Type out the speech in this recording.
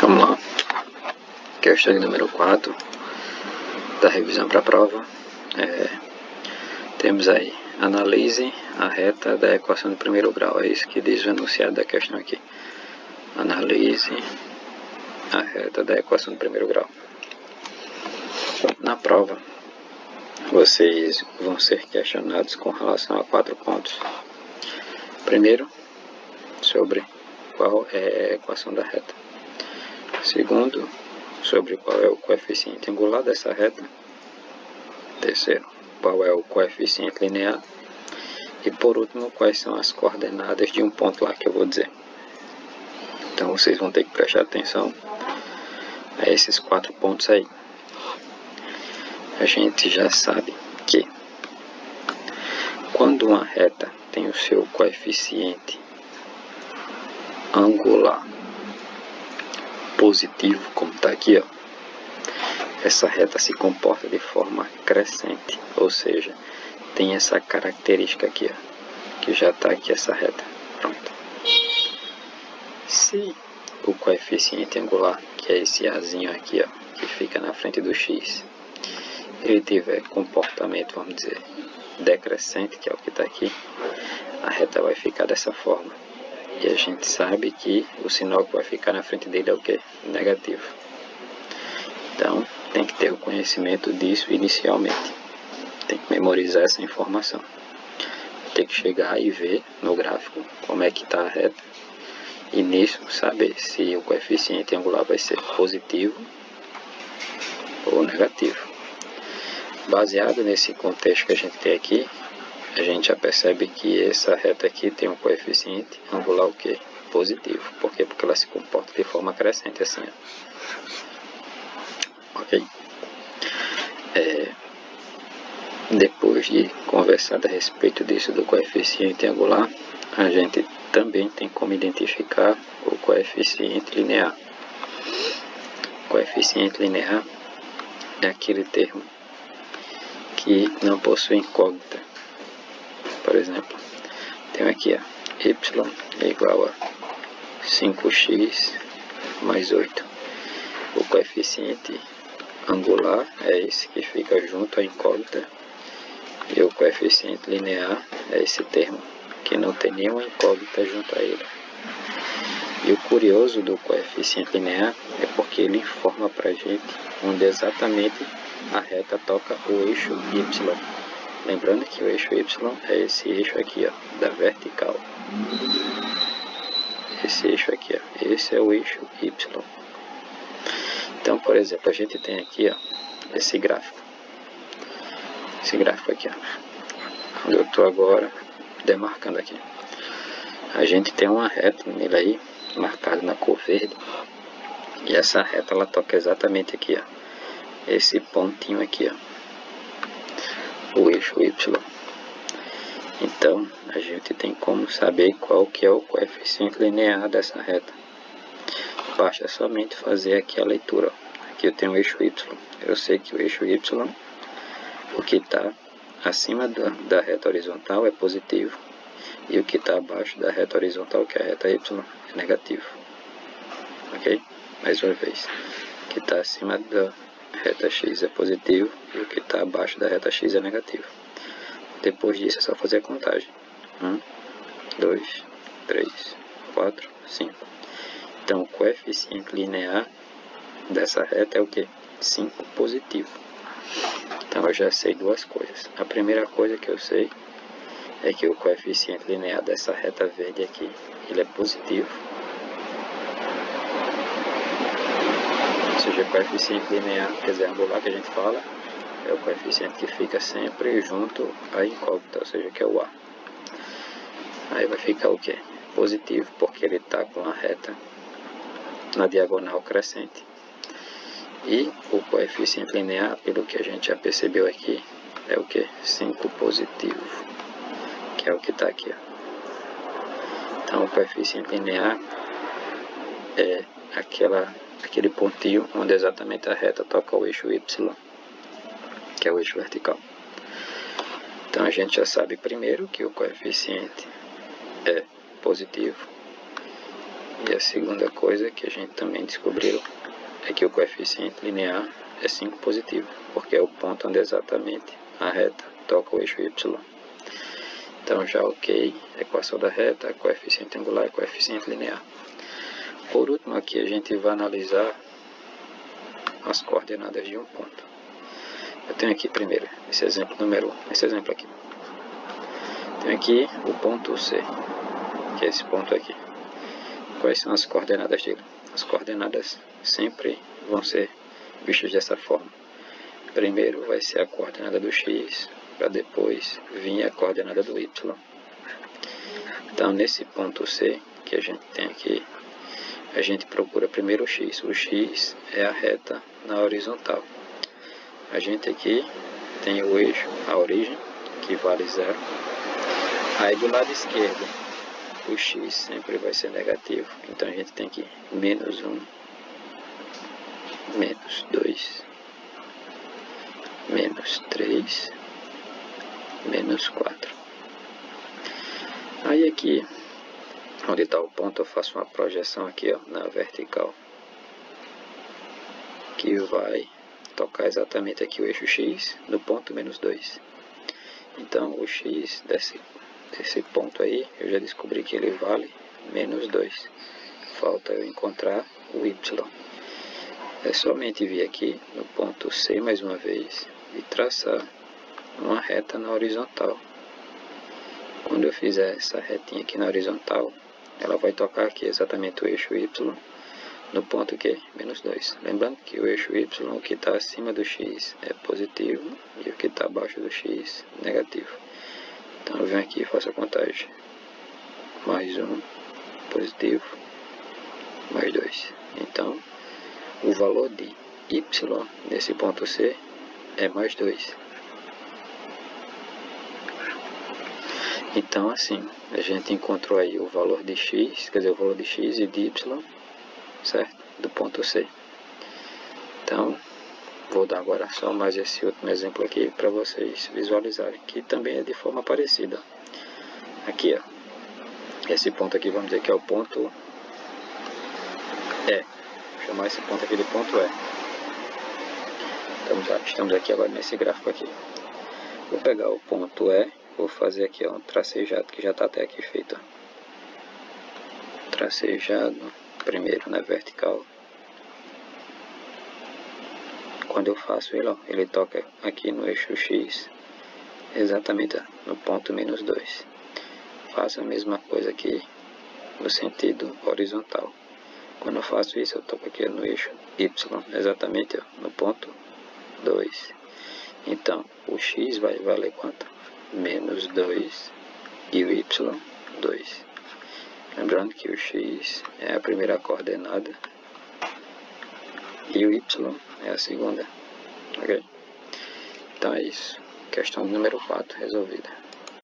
Vamos lá. Questão número 4 da revisão para a prova. Temos aí, analise a reta da equação de primeiro grau. É isso que diz o enunciado da questão aqui. Analise a reta da equação de primeiro grau. Na prova, vocês vão ser questionados com relação a 4 pontos. Primeiro, sobre qual é a equação da reta. Segundo, sobre qual é o coeficiente angular dessa reta. Terceiro, qual é o coeficiente linear. E por último, quais são as coordenadas de um ponto lá que eu vou dizer. Então vocês vão ter que prestar atenção a esses 4 pontos aí. A gente já sabe que quando uma reta tem o seu coeficiente angular positivo, como está aqui, ó, essa reta se comporta de forma crescente, ou seja, tem essa característica aqui, ó, que já está aqui essa reta. Pronto. Se o coeficiente angular, que é esse Azinho aqui, ó, que fica na frente do X, ele tiver comportamento, vamos dizer, decrescente, que é o que está aqui, a reta vai ficar dessa forma. E a gente sabe que o sinal que vai ficar na frente dele é o que? Negativo. Então, tem que ter o conhecimento disso inicialmente. Tem que memorizar essa informação. Tem que chegar e ver no gráfico como é que está a reta. E nisso, saber se o coeficiente angular vai ser positivo ou negativo. Baseado nesse contexto que a gente tem aqui, a gente já percebe que essa reta aqui tem um coeficiente angular o quê? Positivo. Por quê? Porque ela se comporta de forma crescente, assim, ó. Ok? Depois de conversar a respeito disso do coeficiente angular, a gente também tem como identificar o coeficiente linear. O coeficiente linear é aquele termo que não possui incógnita. Por exemplo, tem aqui, ó, y é igual a 5x mais 8. O coeficiente angular é esse que fica junto à incógnita. E o coeficiente linear é esse termo que não tem nenhuma incógnita junto a ele. E o curioso do coeficiente linear é porque ele informa para a gente onde exatamente a reta toca o eixo y. Lembrando que o eixo y é esse eixo aqui, ó, da vertical. Esse eixo aqui, ó, esse é o eixo y. Então, por exemplo, a gente tem aqui, ó, esse gráfico. Esse gráfico aqui, ó, onde eu estou agora demarcando aqui. A gente tem uma reta nele aí, marcada na cor verde. E essa reta, ela toca exatamente aqui, ó, esse pontinho aqui, ó, o eixo y. Então, a gente tem como saber qual que é o coeficiente linear dessa reta. Basta somente fazer aqui a leitura, ó. Aqui eu tenho o eixo y. Eu sei que o eixo y, o que está acima da reta horizontal é positivo. E o que está abaixo da reta horizontal, que é a reta y, é negativo. Ok? Mais uma vez. O que está acima da reta x é positivo e o que está abaixo da reta x é negativo. Depois disso é só fazer a contagem. 1, 2, 3, 4, 5. Então o coeficiente linear dessa reta é o que? 5 positivo. Então eu já sei duas coisas. A primeira coisa que eu sei é que o coeficiente linear dessa reta verde aqui, ele é positivo. Ou seja, o coeficiente linear, quer dizer, angular que a gente fala, é o coeficiente que fica sempre junto à incógnita, ou seja, que é o A. Aí vai ficar o quê? Positivo, porque ele está com a reta na diagonal crescente. E o coeficiente linear, pelo que a gente já percebeu aqui, é o que? 5 positivo, que é o que está aqui, ó. Então o coeficiente linear é aquele pontinho onde exatamente a reta toca o eixo y, que é o eixo vertical. Então a gente já sabe primeiro que o coeficiente é positivo E a segunda coisa que a gente também descobriu é que o coeficiente linear é 5 positivo, porque é o ponto onde exatamente a reta toca o eixo y. Então já ok, equação da reta, coeficiente angular e coeficiente linear. Por último aqui a gente vai analisar as coordenadas de um ponto. Eu tenho aqui primeiro esse exemplo número 1, esse exemplo aqui. Tenho aqui o ponto C, que é esse ponto aqui. Quais são as coordenadas dele? As coordenadas sempre vão ser vistas dessa forma. Primeiro vai ser a coordenada do x, para depois vir a coordenada do y. Então nesse ponto C que a gente tem aqui, a gente procura primeiro o x. O x é a reta na horizontal. A gente aqui tem o eixo, a origem, que vale 0. Aí do lado esquerdo, o x sempre vai ser negativo. Então a gente tem aqui menos 1, menos 2, menos 3, menos 4. Aí aqui, onde está o ponto, eu faço uma projeção aqui, ó, na vertical, que vai tocar exatamente aqui o eixo x no ponto menos 2. Então o x desse ponto aí, eu já descobri que ele vale menos 2. Falta eu encontrar o y. É somente vir aqui no ponto C mais uma vez e traçar uma reta na horizontal. Quando eu fizer essa retinha aqui na horizontal, ela vai tocar aqui exatamente o eixo y no ponto que menos 2. Lembrando que o eixo y, o que está acima do x é positivo e o que está abaixo do x negativo. Então eu venho aqui e faço a contagem. Mais 1 positivo, mais 2. Então o valor de y nesse ponto C é mais 2. Então assim, a gente encontrou aí o valor de x, quer dizer, o valor de x e de y, certo? Do ponto C. Então, vou dar agora só mais esse último exemplo aqui para vocês visualizarem, que também é de forma parecida. Aqui, ó, esse ponto aqui, vamos dizer que é o ponto E. Vou chamar esse ponto aqui de ponto E. Estamos aqui agora nesse gráfico aqui. Vou pegar o ponto E, vou fazer aqui, ó, um tracejado, que já está até aqui feito. Ó. Tracejado, primeiro na vertical. Quando eu faço ele, ó, ele toca aqui no eixo x, exatamente, ó, no ponto menos 2. Faço a mesma coisa aqui no sentido horizontal. Quando eu faço isso, eu toco aqui no eixo y, exatamente, ó, no ponto 2. Então, o x vai valer quanto? Menos 2 e o y, 2. Lembrando que o x é a primeira coordenada e o y é a segunda. Ok? Então é isso. Questão número 4 resolvida.